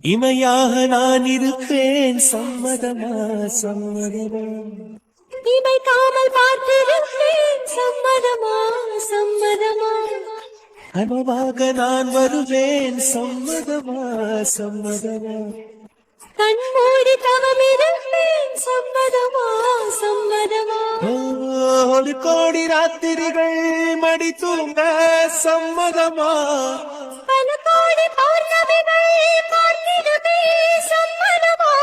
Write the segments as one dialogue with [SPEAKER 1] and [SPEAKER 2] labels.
[SPEAKER 1] இமையாக நான் இருப்பேன், சம்மதமா சம்மதமா.
[SPEAKER 2] இமைக்காமல் பார்த்திருப்பேன், சம்மதமா சம்மதமா.
[SPEAKER 1] கனவாக நான் வருவேன், சம்மதமா சம்மதமா.
[SPEAKER 2] கண்மூடி தவமிருப்பேன், சம்மதமா சம்மதமா.
[SPEAKER 1] ஒரு கோடி ராத்திரிகள் மடி தூங்க சம்மதமா.
[SPEAKER 2] பல கோடி பௌர்ணமிகள் பார்த்திடுமே, சம்மதமா.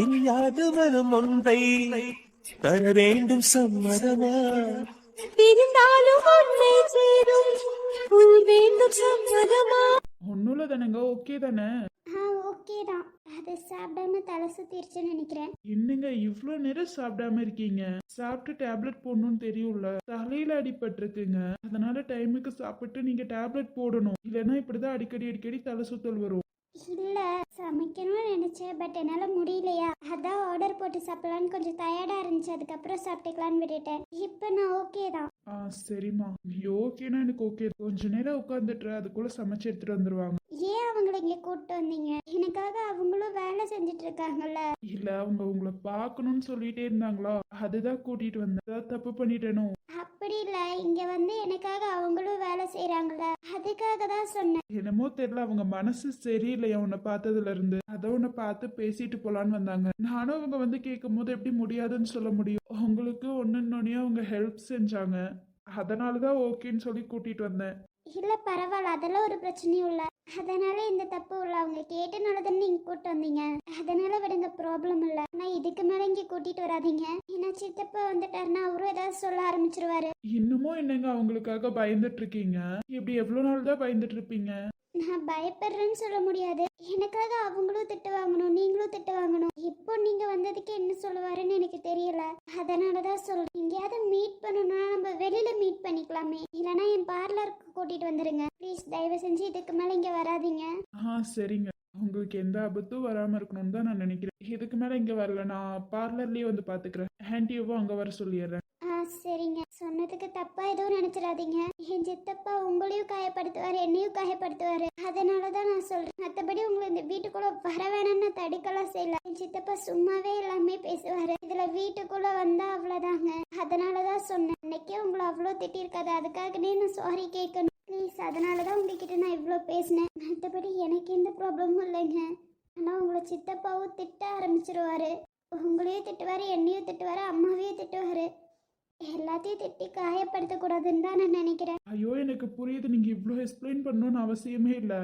[SPEAKER 1] இல்லாத வரும் ஒன்றை தர வேண்டும், சம்மதமா.
[SPEAKER 2] பிரிந்தாலும் உன்னை சேரும் உள் வேண்டும், சம்மதமா.
[SPEAKER 3] ஒன்னும் தானேங்க, ஓகே தானே?
[SPEAKER 2] ஓகே தான். அது சாப்பிடாம தலை சுத்திருச்சுன்னு நினைக்கிறேன்.
[SPEAKER 3] என்னங்க இவ்ளோ நேரம் சாப்பிடாம இருக்கீங்க? சாப்பிட்டு டேப்லெட் போடணும்னு தெரியும்ல, தலையில அடிபட்டிருக்குங்க. அதனால டைமுக்கு சாப்பிட்டு நீங்க டேப்லெட் போடணும், இல்லைன்னா இப்படிதான் அடிக்கடி அடிக்கடி தலை சுத்தல் வரும்.
[SPEAKER 2] இல்ல, சமைக்கணும்னு நினைச்சேன், பட் என்னால முடியலையா, அதான் ஆர்டர் போட்டு சாப்பிடலான்னு கொஞ்சம் டயர்டா இருந்துச்சு, அதுக்கப்புறம் சாப்பிட்டுக்கலான்னு விட்டுட்டேன். இப்போ நான் ஓகே தான்.
[SPEAKER 3] சரிம்மா, நீ ஓகேனா எனக்கு ஓகே. கொஞ்ச நேரம் உட்காந்துட்டு அதுக்குள்ள சமைச்சு எடுத்துட்டு வந்துருவாங்க.
[SPEAKER 2] ஏன் அவங்கள இங்க கூப்பிட்டு வந்தீங்க? எனக்காக அவங்களும் வேலை செஞ்சுட்டு இருக்காங்கல்ல.
[SPEAKER 3] இல்ல, அவங்க உங்களை பார்க்கணும்னு சொல்லிட்டே இருந்தாங்களா, அதுதான் கூட்டிட்டு வந்தேன். ஏதாவது தப்பு பண்ணிட்டேனோ?
[SPEAKER 2] அப்படி இல்ல, இங்க வந்து எனக்காக அவங்களும் வேலை செய்யறாங்கல்ல, அதுக்காக தான் சொன்னேன்.
[SPEAKER 3] என்னமோ தெரியல, அவங்க மனசு சரியில்லையா உன்னை பார்த்ததுல இருந்து. அதை உன்னை பார்த்து பேசிட்டு போலான்னு வந்தாங்க. நானும் அவங்க வந்து கேட்கும் போது எப்படி முடியாதுன்னு சொல்ல முடியும். உங்களுக்கு ஒன்னொன்னே அவங்க ஹெல்ப் செஞ்சாங்க, அதனாலதான் ஓகேன்னு சொல்லி கூட்டிட்டு வந்தேன்.
[SPEAKER 2] இல்ல பரவாயில்ல, அதெல்லாம் ஒரு பிரச்சனையும் இல்ல. அதனால இந்த தப்பு இல்ல, அவங்க கேட்டனால தானே நீங்க கூட்டு வந்தீங்க, அதனால விடுங்க, ப்ராப்ளம் இல்ல. ஆனா இதுக்கு மேல இங்க கூட்டிட்டு வராதீங்க, ஏன்னா சித்தப்பா வந்துட்டாருன்னா அவரும் ஏதாவது சொல்ல ஆரம்பிச்சிருவாரு.
[SPEAKER 3] இன்னமும் என்னங்க அவங்களுக்காக பயந்துட்டு இருக்கீங்க? இப்படி எவ்வளவு நாள் தான் பயந்துட்டு இருப்பீங்க?
[SPEAKER 2] நான் பயப்படுறேன்னு சொல்ல முடியாது, எனக்காக அவங்களும் திட்டு வாங்கணும், நீங்களும் திட்டு வாங்கணும். இப்போ நீங்க வந்ததுக்கு என்ன சொல்லுவாருன்னு எனக்கு தெரியல, அதனாலதான் சொல்றேன். எங்கேயாவது மீட் பண்ணணும்னா நம்ம வெளியில மீட் பண்ணிக்கலாமே, இல்லைன்னா என் பார்லருக்கு கூட்டிட்டு வந்துருங்க ப்ளீஸ். தயவு செஞ்சு இதுக்கு மேல இங்க வராதீங்க.
[SPEAKER 3] சரிங்க, உங்களுக்கு எந்த ஆபத்தும் வராம இருக்கணும்னு தான் நான் நினைக்கிறேன். இதுக்கு மேல இங்க வரல, நான் பார்லர்லயே வந்து பாத்துக்கிறேன். ஆன்டியவும் அங்க வர சொல்லிடுறேன்.
[SPEAKER 2] சரிங்க, சொன்னதுக்கு தப்பா எதுவும் நினைச்சிடாதீங்க. என் சித்தப்பா உங்களையும் காயப்படுத்துவாரு, என்னையும் காயப்படுத்துவாரு, அதனாலதான் நான் சொல்றேன். மத்தபடி உங்களை இந்த வீட்டுக்குள்ள வர வேணும்னு தடுக்கலாம் செய்யல. என் சித்தப்பா சும்மாவே எல்லாமே பேசுவாரு, இதுல வீட்டுக்குள்ள வந்தா அவ்வளவுதாங்க. அதனாலதான் சொன்னேன், அன்னைக்கே உங்களை அவ்வளவு திட்டிருக்காது, அதுக்காகனே நான் சாரி கேட்கணும் ப்ளீஸ். அதனாலதான் உங்ககிட்ட நான் இவ்வளோ பேசினேன், மற்றபடி எனக்கு எந்த ப்ராப்ளமும் இல்லைங்க. ஆனா உங்களை சித்தப்பாவும் திட்ட ஆரம்பிச்சிருவாரு, உங்களையும் திட்டுவாரு, என்னையும் திட்டுவாரு, அம்மாவையும் திட்டுவாரு. எல்லாத்தையும் திட்டி காயப்படுத்தக்கூடாதுன்னு தான் நான் நினைக்கிறேன்.
[SPEAKER 3] ஐயோ, எனக்கு புரியுது, நீங்க இவ்வளோ எக்ஸ்பிளைன் பண்ணணும்னு அவசியமே இல்லை.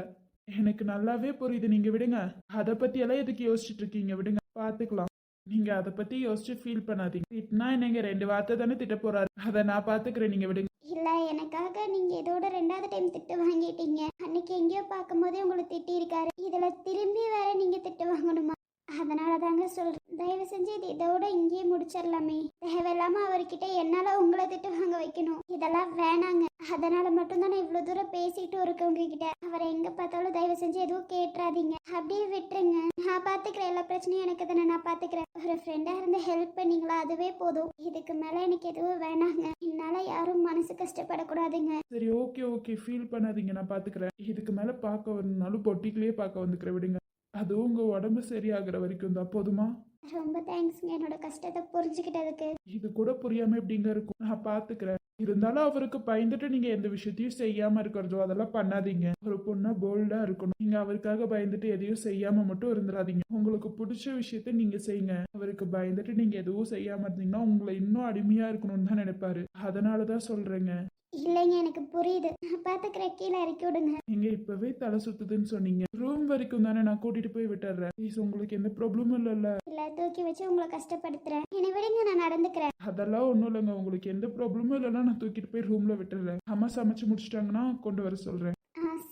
[SPEAKER 3] எனக்கு நல்லாவே புரியுது. நீங்க விடுங்க, அதை பத்தி எல்லாம் எதுக்கு யோசிச்சுட்டு இருக்கீங்க? விடுங்க, பாத்துக்கலாம். நீங்க அதை பத்தி யோசிச்சு ஃபீல் பண்ணாதீங்க. திட்டினா என்னங்க 2 வார்த்தை தானே திட்ட போறாரு, அதை நான் பாத்துக்கிறேன். நீங்க விடுங்க.
[SPEAKER 2] இல்ல, எனக்காக நீங்க இதோட 2வது டைம் திட்டு வாங்கிட்டீங்க. அன்னைக்கு எங்கேயோ பார்க்கும் போதே உங்களை திட்டி இருக்காரு, இதுல திரும்பி வேற நீங்க திட்டு வாங்கணுமா? அதனால தாங்க சொல்றேன், தயவு செஞ்சு இது இதோட இங்கேயே முடிச்சிடலாமே. தேவையில்லாம அவர்கிட்ட என்னால உங்களை திட்டு வாங்க வைக்கணும், இதெல்லாம் வேணாங்க. அதனால மட்டும் தான் நான் இவ்வளவு தூரம் பேசிட்டு இருக்கேன் உங்ககிட்ட. அவரை எங்க பார்த்தாலும் தயவு செஞ்சு எதுவும் கேட்டுறாதீங்க, அப்படியே விட்டுருங்க. நான் பாத்துக்கிறேன், எல்லா பிரச்சனையும் எனக்கு தானே, நான் பாத்துக்கிறேன். ஒரு ஃப்ரெண்டா இருந்து ஹெல்ப் பண்ணீங்களா, அதுவே போதும். இதுக்கு மேல எனக்கு எதுவும் வேணாங்க, என்னால யாரும் மனசு கஷ்டப்படக்கூடாதுங்க.
[SPEAKER 3] சரி, ஓகே ஓகே, ஃபீல் பண்ணாதீங்க, நான் பாத்துக்கிறேன். இதுக்கு மேல பார்க்க வரணும்னாலும் பொட்டிக்குள்ளேயே பார்க்க வந்துக்கிறேன். விடுங்க, அதுவும் உங்க உடம்பு சரியாகிற வரைக்கும் தான். போதுமா?
[SPEAKER 2] ரொம்ப தேங்க்ஸ்ங்க, என்னோட கஷ்டத்தை புரிஞ்சுக்கிட்டதுக்கு.
[SPEAKER 3] இது கூட புரியாம எப்படிங்க இருக்கும், நான் பாத்துக்கிறேன். இருந்தாலும் அவருக்கு பயந்துட்டு நீங்க எந்த விஷயத்தையும் செய்யாம இருக்கிறதோ அதெல்லாம் பண்ணாதீங்க. ஒரு பொண்ணா போல்டா இருக்கணும். நீங்க அவருக்காக பயந்துட்டு எதையும் செய்யாம மட்டும் இருந்துடாதீங்க. உங்களுக்கு பிடிச்ச விஷயத்த நீங்க செய்யுங்க. அவருக்கு பயந்துட்டு நீங்க எதுவும் செய்யாம இருந்தீங்கன்னா உங்களை இன்னும் அடிமையா இருக்கணும்னு தான் நினைப்பாரு. அதனாலதான் சொல்றேங்க.
[SPEAKER 2] இல்லைங்க, எனக்கு புரியுது, நான் பாத்துக்கிறேன், கீழே இறக்கி விடுங்க.
[SPEAKER 3] நீங்க இப்பவே தலை சுத்துதுன்னு சொன்னீங்க, ரூம் வரைக்கும் தானே, நான் கூட்டிட்டு போய் விட்டுறேன் ப்ளீஸ். உங்களுக்கு எந்த ப்ராப்ளமும் இல்லைல்ல?
[SPEAKER 2] இல்ல, தூக்கி வச்சு உங்களை கஷ்டப்படுத்துறேன், என்னை விடுங்க, நான் நடந்துக்கிறேன்.
[SPEAKER 3] அதெல்லாம் ஒன்றும் இல்லைங்க, உங்களுக்கு எந்த ப்ராப்ளமும் இல்லைன்னா நான் தூக்கிட்டு போய் ரூம்ல விட்டுறேன். அம்மா சமைச்சு முடிச்சிட்டாங்கன்னா கொண்டு வர சொல்றேன்.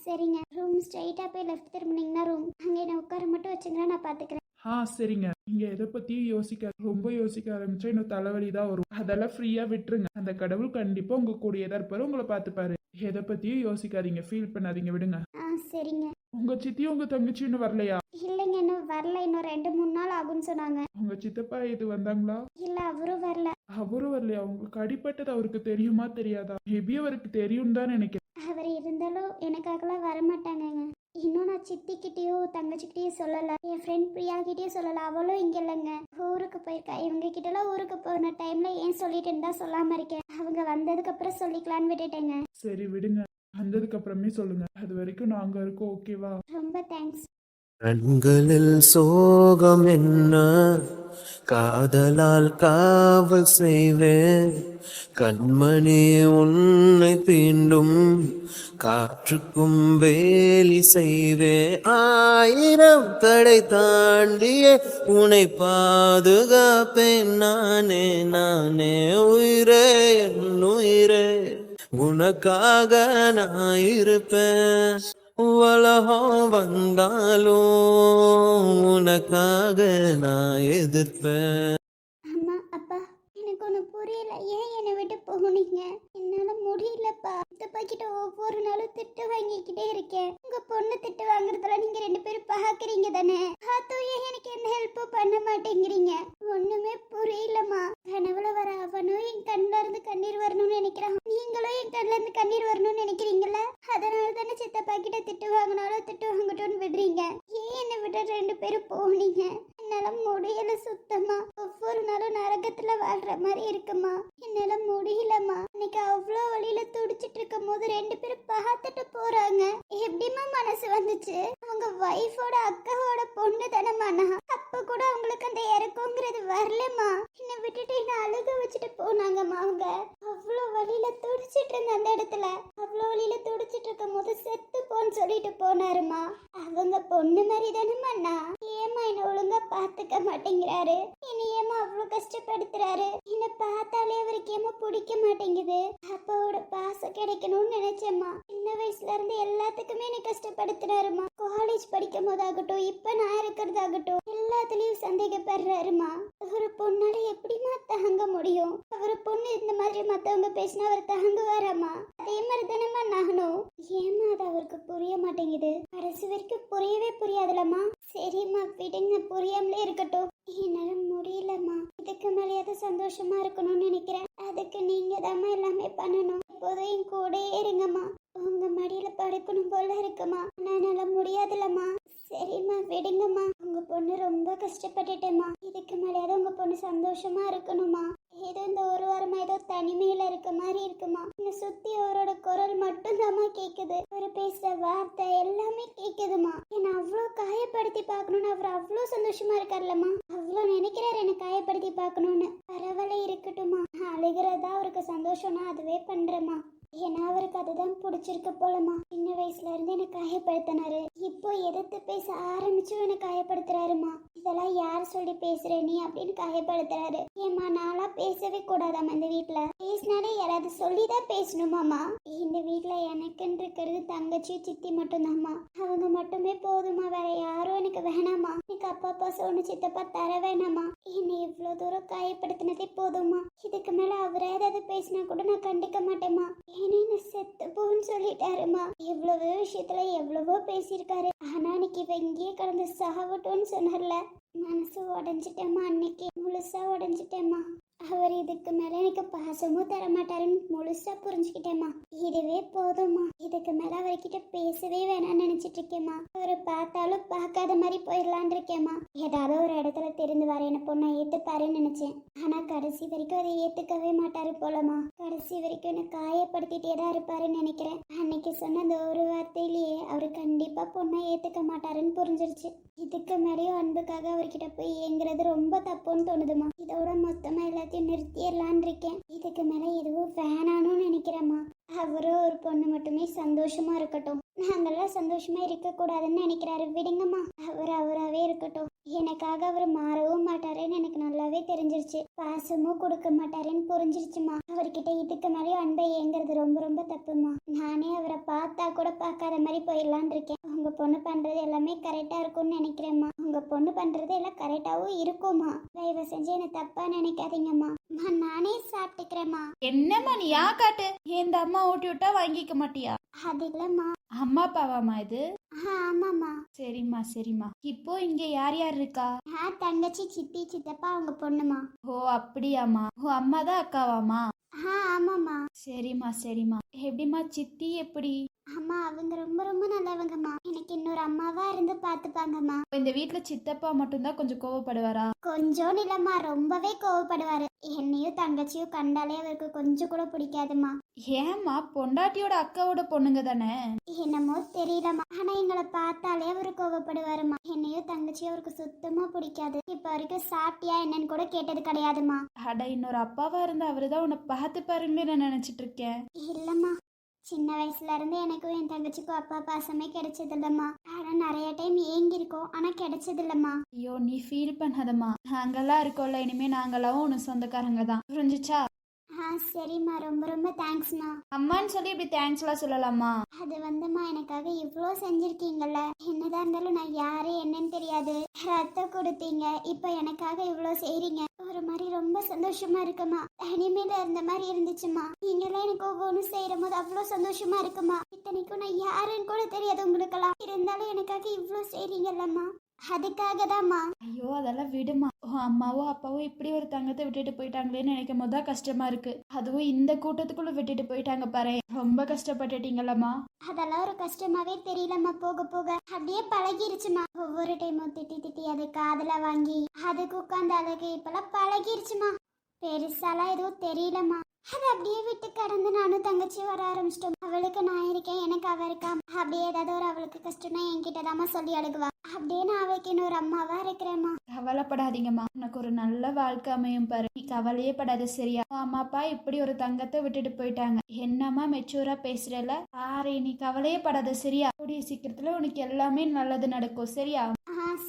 [SPEAKER 2] சரிங்க, ரூம் ஸ்ட்ரைட்டா போய் லெஃப்ட் திரும்பினீங்கன்னா ரூம், அங்க என்ன உட்கார மட்டும் வச்சுங்கன்னா நான் பாத்துக்கிறேன்.
[SPEAKER 3] சரிங்க, நீங்க எதை பத்தியும் யோசிக்க ரொம்ப யோசிக்க ஆரம்பிச்சா இன்னும் தலைவலி தான் வரும். அதெல்லாம் ஃப்ரீயா விட்டுருங்க. அந்த கடவுள் கண்டிப்பா உங்க கூடயே தான் இருப்பாரு, உங்களை பார்த்துப்பாரு. எதை பத்தியும் யோசிக்காதீங்க, ஃபீல் பண்ணாதீங்க, விடுங்க.
[SPEAKER 2] சரிங்க.
[SPEAKER 3] உங்க சித்தியும் உங்க தங்கச்சி இன்னும் வரலையா?
[SPEAKER 2] இல்லைங்க, இன்னும் வரல, இன்னும் 2-3 நாள் ஆகும்னு சொன்னாங்க.
[SPEAKER 3] உங்க சித்தப்பா இது வந்தாங்களா?
[SPEAKER 2] இல்ல, அவரும் வரல.
[SPEAKER 3] அவரும் வரலையா? உங்களுக்கு அடிப்பட்டது அவருக்கு தெரியுமா தெரியாதா? மேபி அவருக்கு தெரியும் தான் நினைக்கிறேன்.
[SPEAKER 2] அவர் இருந்தாலும் எனக்காகலாம் வரமாட்டாங்கங்க. இன்னும் நான் சித்திக்கிட்டேயோ தங்கச்சிக்கிட்டேயோ சொல்லலை, என் ஃப்ரெண்ட் பிரியா கிட்டேயும் சொல்லலை. அவளும் இங்கே இல்லைங்க, ஊருக்கு போயிருக்கா. இவங்க கிட்டலாம் ஊருக்கு போன டைம்ல ஏன் சொல்லிட்டு இருந்தா சொல்லாம இருக்கேன். அவங்க வந்ததுக்கு அப்புறம் சொல்லிக்கலான்னு விட்டுட்டேங்க.
[SPEAKER 3] சரி விடுங்க, வந்ததுக்கு அப்புறமே சொல்லுங்க. அது வரைக்கும் நாங்க இருக்கோம், ஓகேவா?
[SPEAKER 2] ரொம்ப தேங்க்ஸ்.
[SPEAKER 1] கண்களில் சோகம் என்ன, காதலால் காவல் செய்வேன். கண்மணி உன்னை தீண்டும் காற்றுக்கும் வேலி செய்வேன். 1000 தடை தாண்டியே உன்னை பாதுகாப்பேன். நானே நானே உயிரே என் உயிரே, உனக்காக நான் இருப்பேன். உலகம் வந்தாலும் உனக்காக நான் எதிர்ப்பேன்.
[SPEAKER 2] அம்மா அப்பா, எனக்கு ஒன்று புரியல, ஏன் என்னை விட்டு போனீங்க? என்னால முடியலப்பா. சித்தப்பா கிட்ட ஒவ்வொரு நாளும் திட்டு வாங்கிக்கிட்டே இருக்கேன். உங்க பொண்ணு திட்டு வாங்குறதுல நீங்க 2 பேரும் பாக்குறீங்க தானே? பார்த்தும் ஏன் எனக்கு எந்த ஹெல்ப்பும் பண்ண மாட்டேங்கிறீங்க? ஒண்ணுமே புரியலம்மா. கனவுல வர அவனும் என் கண்ணுல இருந்து கண்ணீர் வரணும்னு நினைக்கிறான், நீங்களும் என் கண்ணுல இருந்து கண்ணீர் வரணும்னு நினைக்கிறீங்களா? அதனால தானே சித்தப்பா கிட்ட திட்டு வாங்கினாலும் திட்டு வாங்கட்டும்னு விடுறீங்க. ஏன் என்னை விட 2 பேரும் போனீங்க? என்னால முடியல சுத்தமா. ஒவ்வொரு நாளும் நரகத்துல வாழ்ற மாதிரி இருக்குமா. என்னால முடியலம்மா. இன்னைக்கு அவ்வளோ வழியில துடிச்சிட்டு இருக்கும் போது 2 பேரும் பார்த்துட்டு போறாங்க. எப்படிமா மனசு வந்துச்சு? அவங்க வைஃபோட அக்காவோட பொண்ணு தானம்மா. அப்ப கூட அவங்களுக்கு அந்த இறக்கங்கிறது வரலம்மா. என்னை விட்டுட்டு என்ன அழுக வச்சுட்டு போனாங்கம்மா. அவங்க அவ்வளோ வழியில துடிச்சிட்டு இருந்த அந்த இடத்துல, அவ்வளோ வழியில துடிச்சிட்டு இருக்கும் போது செத்து போன்னு சொல்லிட்டு போனாருமா. அவங்க பொண்ணு மாதிரி தானேம்மா. ஏமா என்ன ஒழுங்கா பாத்துக்க மாட்டேங்கிறாரு? என்ன ஏமா அவ்வளோ கஷ்டப்படுத்துறாரு? என்ன பார்த்தாலே அவருக்கு ஏமா பிடிக்க மாட்டேங்குது? அப்பாவோட பாசம் கிடைக்கணும்னு நினைச்சேம்மா. சின்ன வயசுல இருந்து எல்லாத்துக்குமே என்ன கஷ்டப்படுத்துறாருமா. காலேஜ் படிக்கும் போதாகட்டும், இப்ப நான் இருக்கிறதாகட்டும், எல்லாத்துலயும் சந்தேகப்படுறாருமா. ஒரு பொண்ணால எப்படிமா தாங்க முடியும்? ஒரு பொண்ணு இந்த மாதிரி மத்தவங்க பேசினா அவர் தாங்குவாராமா? அதே மாதிரி தானேம்மா நானும். ஏமா அது அவருக்கு புரிய மாட்டேங்குது? கடைசி வரைக்கும் புரியவே புரியாதுலம்மா. சரிம்மா விடுங்க, புரியாமலே இருக்கட்டும். என்னால முடியலம்மா. இதுக்கு மேலேயாவது சந்தோஷமா இருக்கணும்னு நினைக்கிறேன். அதுக்கு நீங்க தாம்மா எல்லாமே பண்ணணும். எப்போதும் என் கூடயே இருங்கம்மா. உங்க மடியில படுக்கணும் போல இருக்குமா. என்னால முடியாதுலம்மா. சரிம்மா விடுங்கம்மா. உங்க பொண்ணு ரொம்ப கஷ்டப்பட்டுட்டேம்மா. இதுக்கு மேலேயாவது உங்க பொண்ணு சந்தோஷமா இருக்கணுமா. ஏதோ இந்த ஒரு வாரமா ஏதோ தனிமையில இருக்க மாதிரி இருக்குமா. என்னை சுத்தி அவரோட குரல் மட்டும் தாம்மா கேக்குது. அவர் பேசுற வார்த்தை எல்லாமே கேக்குதுமா. என்னை அவ்வளோ காயப்படுத்தி பார்க்கணும்னு அவர் அவ்வளோ சந்தோஷமா இருக்கார்லம்மா. அவ்வளோ நினைக்கிறாரு என்னை காயப்படுத்தி பார்க்கணும்னு. பரவாயில்ல இருக்கட்டும்மா. அழுகிறதா அவருக்கு சந்தோஷம்னா அதுவே பண்றேம்மா. ஏன்னா அவருக்கு அதுதான் பிடிச்சிருக்க போலமா. சின்ன வயசுல இருந்து என்னை காயப்படுத்தினாரு. இப்போ எதிர்த்து பேச ஆரம்பிச்சு என்னை காயப்படுத்துறாருமா. இதெல்லாம் யார் சொல்லி பேசுற நீ அப்படின்னு காயப்படுத்துறாரு. ஏமா நாளா பேசவே கூடாதாமா. இந்த வீட்டுல பேசினாலே யாராவது சொல்லிதான் பேசணுமாமா. இந்த வீட்டுல எனக்குன்னு இருக்கிறது தங்கச்சி சித்தி மட்டும்தாம்மா. அவங்க மட்டுமே போதுமா. வேற யாரும் எனக்கு வேணாமா. எனக்கு அப்பா அப்பா சொன்ன சித்தப்பா தர வேணாமா. என்னை இவ்வளவு தூரம் காயப்படுத்தினதே போதுமா. இதுக்கு மேல அவரே ஏதாவது பேசினா கூட நான் கண்டுக்க மாட்டேமா. என்ன செத்து போன்னு சொல்லிட்டாருமா. எவ்வளவோ விஷயத்துல எவ்வளவோ பேசியிருக்காரு. ஆனா அன்னைக்கு இவ இங்கேயே கடந்து சாவட்டோன்னு சொன்னார்ல, மனசு உடஞ்சிட்டேம்மா. அன்னைக்கு முழுசா உடஞ்சிட்டேம்மா. அவர் இதுக்கு மேல எனக்கு பாசமும் தரமாட்டாருன்னு முழுசா புரிஞ்சுக்கிட்டேம்மா. இதுவே போதும்மா. இதுக்கு மேல அவர்கிட்ட பேசவே வேணாம்னு நினைச்சிட்டு இருக்கேம்மா. அவரை பார்த்தாலும் பார்க்காத மாதிரி போயிடலான் இருக்கேம்மா. ஏதாவது ஒரு இடத்துல தெரிந்து வர என்ன பொண்ணை ஏத்துப்பாருன்னு நினைச்சேன். ஆனா கடைசி வரைக்கும் அதை ஏத்துக்கவே மாட்டாரு போலமா. கடைசி வரைக்கும் என்ன காயப்படுத்திட்டே தான் இருப்பாருன்னு நினைக்கிறேன். அன்னைக்கு சொன்ன அந்த ஒரு வார்த்தையிலேயே அவரு கண்டிப்பா பொண்ணை ஏத்துக்க மாட்டாருன்னு புரிஞ்சிருச்சு. இதுக்கு மேலேயும் அன்புக்காக அவர்கிட்ட போய் ஏங்குறது ரொம்ப தப்புன்னு தோணுதுமா. இதோட மொத்தமா எல்லாத்தையும் நிறுத்திடலான் இருக்கேன். இதுக்கு மேல எதுவும் வேணான்னு நினைக்கிறேம்மா. அவரும் ஒரு பொண்ணு மட்டுமே சந்தோஷமா இருக்கட்டும். நாங்கெல்லாம் சந்தோஷமா இருக்க கூடாதுன்னு நினைக்கிறாரு. விடுங்கம்மா. அவர் அவராவே இருக்கட்டும். எனக்காக அவர் மாறவும் மாட்டாருன்னு எனக்கு நல்லாவே தெரிஞ்சிருச்சு. பாசமும் கொடுக்க மாட்டாருன்னு புரிஞ்சிருச்சுமா. அவர்கிட்ட இதுக்கு மேலேயும் அன்பை ஏங்குறது ரொம்ப ரொம்ப தப்புமா. நானே அவரை பார்த்தா கூட பார்க்காத மாதிரி போயிடலான் இருக்கேன். உங்க பொண்ணு பண்றது எல்லாமே கரெக்டா இருக்கும்னு நினைக்கிறேம்மா. உங்க பொண்ணு பண்றது எல்லாம் கரெக்டாவும் இருக்குமா. தயவு செஞ்சு என்ன தப்பா நினைக்காதீங்கம்மா. நானே சாப்பிட்டுக்கிறேம்மா.
[SPEAKER 4] என்னம்மா நீ யா காட்டு? இந்த அம்மா ஊட்டி விட்டா வாங்கிக்க மாட்டியா?
[SPEAKER 2] அது இல்லம்மா.
[SPEAKER 4] அம்மா அப்பாவாமா இது?
[SPEAKER 2] ஆமாம்மா.
[SPEAKER 4] சரிம்மா சரிம்மா. இப்போ இங்க யார் யார் இருக்கா?
[SPEAKER 2] தங்கச்சி சித்தி சித்தப்பா அவங்க பொண்ணுமா.
[SPEAKER 4] ஓ அப்படியாம்மா. ஓ அம்மா தான் அக்காவாமா?
[SPEAKER 2] ஆமாம்மா.
[SPEAKER 4] சரிம்மா சரிம்மா. எப்படிம்மா சித்தி எப்படி?
[SPEAKER 2] அம்மா அவங்க ரொம்ப ரொம்ப நல்லவங்கம்மா. எனக்கு இன்னொரு அம்மாவா இருந்து பாத்துப்பாங்கம்மா.
[SPEAKER 4] இந்த வீட்டுல சித்தப்பா மட்டும்தான் கொஞ்சம் கோவப்படுவாரா?
[SPEAKER 2] கொஞ்சம் இல்லம்மா, ரொம்பவே கோவப்படுவாரு. என்னையும் தங்கச்சியும் கண்டாலே அவருக்கு கொஞ்சம் கூட பிடிக்காதுமா.
[SPEAKER 4] ஏம்மா, பொண்டாட்டியோட அக்காவோட பொண்ணுங்க தானே?
[SPEAKER 2] என்னமோ தெரியலம்மா, ஆனா எங்களை பார்த்தாலே அவரு கோவப்படுவாருமா. என்னையும் தங்கச்சியும் அவருக்கு சுத்தமா பிடிக்காது. இப்ப வரைக்கும் சாப்பிட்டியா என்னன்னு கூட கேட்டது கிடையாதுமா.
[SPEAKER 4] அட, இன்னொரு அப்பாவா இருந்து அவருதான் உன்னை பார்த்து பாருங்களே நான் நினைச்சிட்டு இருக்கேன்.
[SPEAKER 2] இல்லம்மா, சின்ன வயசுல இருந்து எனக்கும் என் தங்கச்சிக்கும் அப்பா பாசமே கிடைச்சது இல்லம்மா. ஆனா நிறைய டைம் ஏங்கிருக்கோம், ஆனா கிடைச்சது இல்லம்மா.
[SPEAKER 4] ஐயோ, நீ ஃபீல் பண்ணாதம்மா. நாங்கெல்லாம் இருக்கோம்ல, இனிமே நாங்களாவும் உனக்கு சொந்தக்காரங்க தான், புரிஞ்சுச்சா?
[SPEAKER 2] சரிம்மா, ரொம்ப ரொம்ப தேங்க்ஸ்மா.
[SPEAKER 4] அம்மான்னு சொல்லி இப்படி தேங்க்ஸ்லாம் சொல்லலாமா?
[SPEAKER 2] அது வந்துமா, எனக்காக இவ்வளோ செஞ்சிருக்கீங்கல்ல. என்னதான் இருந்தாலும் நான் யாரு என்னன்னு தெரியாது. ரத்தம் கொடுத்தீங்க, இப்ப எனக்காக இவ்வளோ செய்றீங்க. ஒரு மாதிரி ரொம்ப சந்தோஷமா இருக்குமா. தனிமையில இருந்த மாதிரி இருந்துச்சுமா. நீங்களாம் எனக்கு ஒவ்வொன்றும் செய்யற போது அவ்வளோ சந்தோஷமா இருக்குமா. இத்தனைக்கும் நான் யாருன்னு கூட தெரியாது உங்களுக்கெல்லாம். இருந்தாலும் எனக்காக இவ்வளோ செய்றீங்கல்லம்மா, அதுக்காக தான்மா.
[SPEAKER 4] ஐயோ, அதெல்லாம் விடுமா. உன் அம்மாவோ அப்பாவோ இப்படி ஒரு தங்கத்தை விட்டுட்டு போயிட்டாங்களேன்னு நினைக்கும் போது தான் கஷ்டமா இருக்கு. அதுவும் இந்த கூட்டத்துக்குள்ள விட்டுட்டு போயிட்டாங்க பாரு. ரொம்ப கஷ்டப்பட்டுட்டீங்களம்மா.
[SPEAKER 2] அதெல்லாம் ஒரு கஷ்டமாவே தெரியலம்மா. போக போக அப்படியே பழகிருச்சுமா. ஒவ்வொரு டைமும் திட்டி திட்டி அதை காதுல வாங்கி அதுக்கு உட்கார்ந்து அழகு இப்பெல்லாம் பழகிருச்சுமா. பெருசாலாம் எதுவும் தெரியலம்மா. அது அப்படியே விட்டு கடந்து நானும் தங்கச்சி வர ஆரம்பிச்சிட்டோம். அவளுக்கு நான் இருக்கேன், எனக்கு அவ இருக்கா. அப்படியே ஏதாவது ஒரு அவளுக்கு கஷ்டம்னா என்கிட்ட தாம்மா சொல்லி அழுகுவா. அப்படியே நான் அவளுக்கு இன்னொரு அம்மாவா இருக்கிறேம்மா.
[SPEAKER 4] கவலைப்படாதீங்கம்மா, உனக்கு ஒரு நல்ல வாழ்க்கை அமையும் பாரு. நீ கவலையே படாத, சரியா? அம்மா அப்பா இப்படி ஒரு தங்கத்தை விட்டுட்டு போயிட்டாங்க. என்னம்மா மெச்சூரா பேசுறல ஆரே, நீ கவலையே படாத, சரியா? கூடிய சீக்கிரத்துல உனக்கு எல்லாமே நல்லது நடக்கும், சரியா?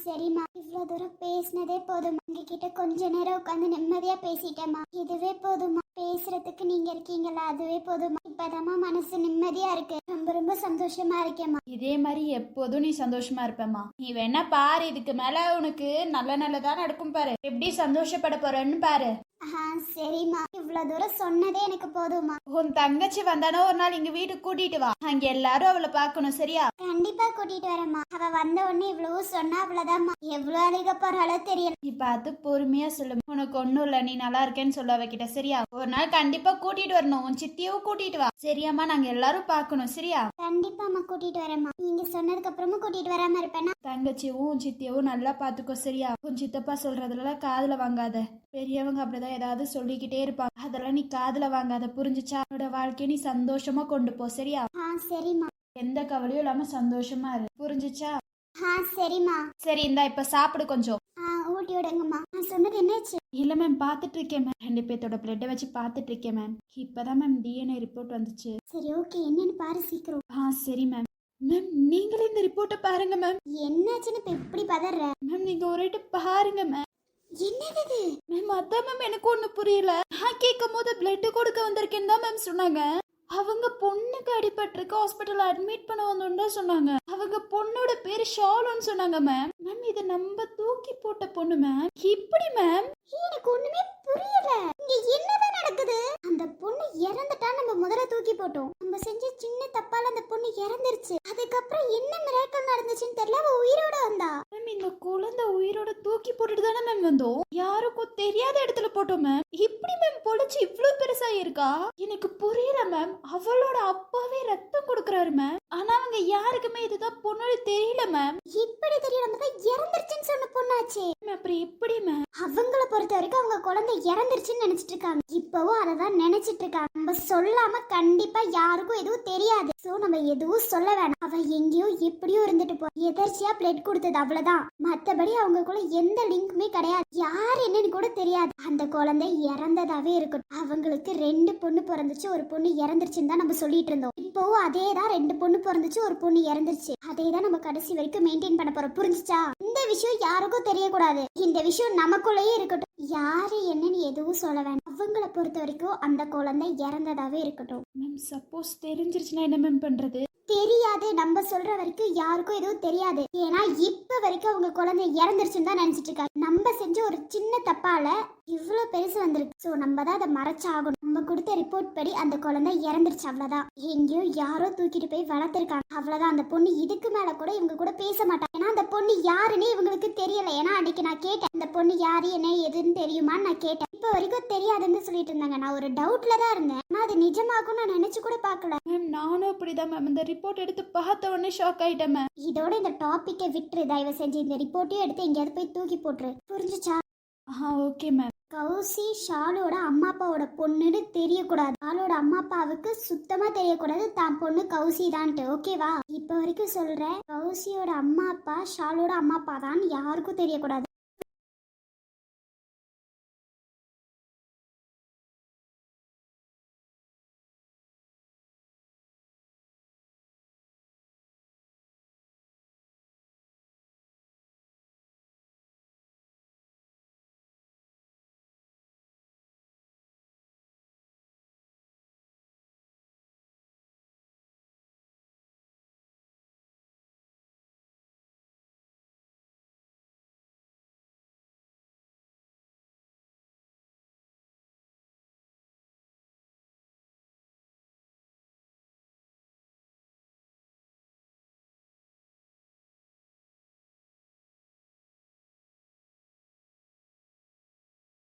[SPEAKER 2] சரிம்மா, இவ்வளவு தூரம் பேசினதே போதுமா. உங்ககிட்ட கொஞ்ச நேரம் உட்காந்து நிம்மதியா பேசிட்டேம்மா. இதுவே போதுமா. பேசுறதுக்கு நீங்க இருக்கீங்களா, அதுவே போதுமா. இப்பதாம்மா மனசு நிம்மதியா இருக்கு. ரொம்ப ரொம்ப சந்தோஷமா இருக்கேம்மா.
[SPEAKER 4] இதே மாதிரி எப்போதும் நீ சந்தோஷமா இருப்பேம்மா. நீ வேணா பாரு, இதுக்கு மேல உனக்கு நல்ல நல்லதா நடக்கும் பாரு. எப்படி சந்தோஷப்பட போறேன்னு பாரு.
[SPEAKER 2] சரிம்மா, இவ்வளவு தூரம் சொன்னதே எனக்கு போதுமா.
[SPEAKER 4] உன் தங்கச்சி வந்தானோ ஒரு நாள் எங்க வீட்டுக்கு கூட்டிட்டு வா. அங்க எல்லாரும் அவளை பாக்கணும், சரியா?
[SPEAKER 2] கண்டிப்பா கூட்டிட்டு வரேம்மா. அவ வந்த உடனே இவ்வளவு சொன்னா அவ்வளவுதான்மா. எவ்வளவு அழுக போறாளோ தெரியல.
[SPEAKER 4] நீ பார்த்து பொறுமையா சொல்லு. உனக்கு ஒண்ணும் இல்ல, நீ நல்லா இருக்கேன்னு சொல்ல அவகிட்ட, சரியா? ஒரு நாள் கண்டிப்பா கூட்டிட்டு வரணும். உன் சித்தியவும் கூட்டிட்டு வா, சரியாம்மா? நாங்க எல்லாரும் பாக்கணும், சரியா?
[SPEAKER 2] கண்டிப்பாம்மா கூட்டிட்டு வரேம்மா. நீங்க சொன்னதுக்கு அப்புறமும் கூட்டிட்டு வராம இருப்பேனா?
[SPEAKER 4] தங்கச்சியும் உன் சித்தியவும் நல்லா பாத்துக்கோ, சரியா? உன் சித்தப்பா சொல்றதுல காதுல வாங்காத. பெரியவங்க அப்படிதான் ஏதாவது சொல்லிக்கிட்டே இருப்பாங்க, அதெல்லாம் நீ காதுல வாங்காத, புரிஞ்சுச்சா? உன்னோட வாழ்க்கைய நீ சந்தோஷமா கொண்டு போ, சரியா?
[SPEAKER 2] சரிம்மா.
[SPEAKER 4] எந்த கவலையும் இல்லாம சந்தோஷமா இரு, புரிஞ்சுச்சா?
[SPEAKER 2] சரிம்மா.
[SPEAKER 4] சரி, இந்தா இப்ப சாப்பிடு கொஞ்சம்.
[SPEAKER 2] ஊட்டி விடுங்கம்மா. நான் சொன்னது என்னாச்சு?
[SPEAKER 4] இல்ல மேம், பாத்துட்டு இருக்கேன் மேம். 2 பேர்த்தோட பிளட்டை வச்சு பாத்துட்டு இருக்கேன் மேம். இப்பதான் மேம் டிஎன்ஏ ரிப்போர்ட் வந்துச்சு.
[SPEAKER 2] சரி, ஓகே, என்னன்னு பாரு சீக்கிரம்.
[SPEAKER 4] சரி மேம். மேம், நீங்களே இந்த ரிப்போர்ட்டை பாருங்க மேம்.
[SPEAKER 2] என்னாச்சுன்னு இப்ப எப்படி பதற?
[SPEAKER 4] மேம், நீங்க ஒரு பாருங்க மேம்.
[SPEAKER 2] என்னது
[SPEAKER 4] மேம்? அதான் மேம், எனக்கு ஒண்ணு புரியல. நான் கேட்கும் போது பிளட் கொடுக்க வந்திருக்கேன்னு தான் மேம் சொன்னாங்க. அவங்க பொண்ணுக்கு அடிபட்டிருக்கு, ஹாஸ்பிட்டல் அட்மிட் பண்ண வந்தோன்னு சொன்னாங்க. அவங்க பொண்ணோட பேரு ஷாலுன்னு சொன்னாங்க மேம். மேம், இது நம்ம தூக்கி போட்ட பொண்ணு மேம். இப்படி மேம்?
[SPEAKER 2] எனக்கு ஒண்ணுமே புரியல. இங்க என்னதான் நடக்குது? அந்த பொண்ணு இறந்துட்டா நம்ம முதல்ல தூக்கி போட்டோம். நம்ம செஞ்ச சின்ன தப்பால அந்த பொண்ணு இறந்துருச்சு. அதுக்கப்புறம் என்ன மிராக்கிள் நடந்துச்சுன்னு தெரியல. அவ உயிரோட வந்தா.
[SPEAKER 4] மேம், இந்த குழந்தை உயிரோட தூக்கி போட்டுட்டு தானே மேம் வந்தோம். யாருக்கும் தெரியாத இடத்துல போட்டோம் மேம். இப்படி மேம் பொழிச்சு இவ்ளோ பெருசா இருக்கா? எனக்கு புரியல மேம். அவளோட அப்பாவே ரத்தம் கொடுக்கறாரு மேம். ஆனா அவங்க யாருக்குமே இதுதான் பொண்ணு தெரியல மேம்.
[SPEAKER 2] இப்படி தெரியல, தான் இறந்துருச்சுன்னு சொன்ன பொண்ணாச்சே.
[SPEAKER 4] அப்புறம் எப்படி மேம்?
[SPEAKER 2] அவங்கள பொறுத்த வரைக்கும் அவங்க குழந்தை இறந்துருச்சுன்னு நினைச்சிட்டு இருக்காங்க. இப்பவும் அததான் நினைச்சிட்டு இருக்காங்க. நம்ம சொல்லாம கண்டிப்பா யாருக்கும் எதுவும் தெரியாது. சோ நம்ம எதுவும் சொல்ல வேணாம். அவ எங்கேயோ எப்படியோ இருந்துட்டு போ. எதர்ச்சியா பிளட் கொடுத்தது, அவ்வளவுதான். மத்தபடி அவங்களுக்குள்ள எந்த லிங்க்குமே கிடையாது. யார் என்னன்னு கூட தெரியாது. அந்த குழந்தை இறந்ததாவே இருக்கட்டும். அவங்களுக்கு 2 பொண்ணு பிறந்துச்சு, ஒரு பொண்ணு இறந்துருச்சுன்னு தான் நம்ம சொல்லிட்டு இருந்தோம். இப்பவும் அதே தான், 2 பொண்ணு பிறந்துச்சு, ஒரு பொண்ணு இறந்துருச்சு. அதே தான் நம்ம கடைசி வரைக்கும் மெயின்டைன் பண்ண போறோம், புரிஞ்சுச்சா? இந்த விஷயம் யாருக்கும் தெரியக்கூடாது. இந்த விஷயம் நமக்குள்ளேயே இருக்கட்டும். யாரு என்னன்னு எதுவும் சொல்ல வேண்டாம். அவங்கள பொறுத்த வரைக்கும் அந்த குழந்தை இறந்ததாவே இருக்கட்டும்.
[SPEAKER 4] மேம், சப்போஸ் தெரிஞ்சிருச்சுன்னா என்ன மேம் பண்றது?
[SPEAKER 2] தெரியாது, நம்ம சொல்ற வரைக்கும் யாருக்கும் எதுவும் தெரியாது. ஏன்னா இப்ப வரைக்கும் அவங்க குழந்தை இறந்துருச்சுன்னு தான் நினைச்சிட்டு இருக்காங்க. நம்ம செஞ்ச ஒரு சின்ன தப்பால இவ்வளவு பெருசு வந்திருக்கு. சோ நம்ம தான் அதை மறைச்சாகணும். நம்ம கொடுத்த ரிப்போர்ட் படி அந்த குழந்தை இறந்துருச்சு, அவ்வளவுதான். எங்கேயோ யாரோ தூக்கிட்டு போய் வளர்த்திருக்காங்க, அவ்வளவுதான். அந்த பொண்ணு இதுக்கு மேல கூட இவங்க கூட பேச மாட்டாங்க. ஏன்னா அந்த பொண்ணு யாருன்னு இவங்களுக்கு தெரியல. ஏன்னா அன்னைக்கு நான் கேட்டேன், இந்த பொண்ணு யாரு என்ன எதுன்னு தெரியுமான்னு நான் கேட்டேன். இப்போ வரைக்கும் தெரியாதுன்னு சொல்லிட்டு இருந்தாங்க. நான் ஒரு டவுட்ல தான் இருந்தேன். ஆனா அது நிஜமாக்கும் நான் நினைச்சு கூட பார்க்கல.
[SPEAKER 4] மேம் நானும் அப்படிதான் மேம். இந்த ரிப்போர்ட் எடுத்து பார்த்த உடனே ஷாக் ஆயிட்டேன் மேம்.
[SPEAKER 2] இதோட இந்த டாபிக்கை விட்டுரு. தயவு செஞ்சு இந்த ரிப்போர்ட்டையும் எடுத்து எங்கேயாவது போய் தூக்கி போட்டுரு. புரிஞ்சுச்சா?
[SPEAKER 4] Okay ma'am.
[SPEAKER 2] கௌசி ஷாலோட அம்மா அப்பாவோட பொண்ணுன்னு தெரியக்கூடாது. ஷாலோட அம்மா அப்பாவுக்கு சுத்தமா தெரியக்கூடாது தான் பொண்ணு கௌசி தான்ட்டு. ஓகேவா? இப்போ வரைக்கும் சொல்றேன், கௌசியோட அம்மா அப்பா ஷாலோட அம்மா அப்பா தான் யாருக்கும் தெரியக்கூடாது.